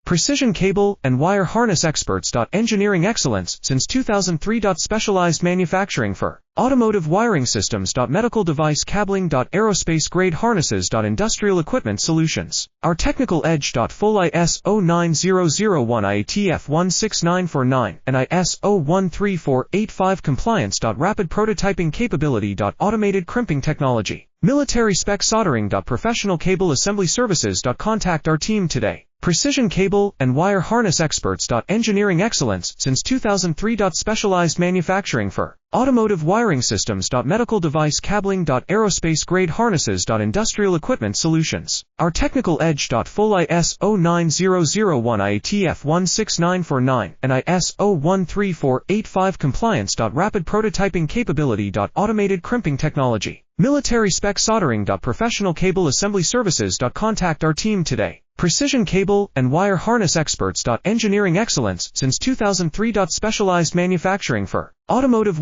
Precision cable and wire harness experts. Engineering excellence since 2003. Specialized manufacturing for automotive wiring systems. Medical device cabling. Aerospace grade harnesses. Industrial equipment solutions. Our technical edge. Full ISO 9001 IATF 16949 and ISO 13485 compliance. Rapid prototyping capability. Automated crimping technology. Military spec soldering. Professional cable assembly services. Contact our team today. Precision cable and wire harness experts. Engineering excellence since 2003. Specialized manufacturing for automotive wiring systems. Medical device cabling. Aerospace grade harnesses. Industrial equipment solutions. Our technical edge. Full ISO 9001 IATF 16949 and ISO 13485 compliance. Rapid prototyping capability. Automated crimping technology. Military spec soldering. Professional cable assembly services. Contact our team today. Precision cable and wire harness experts. Engineering excellence since 2003. Specialized manufacturing for automotive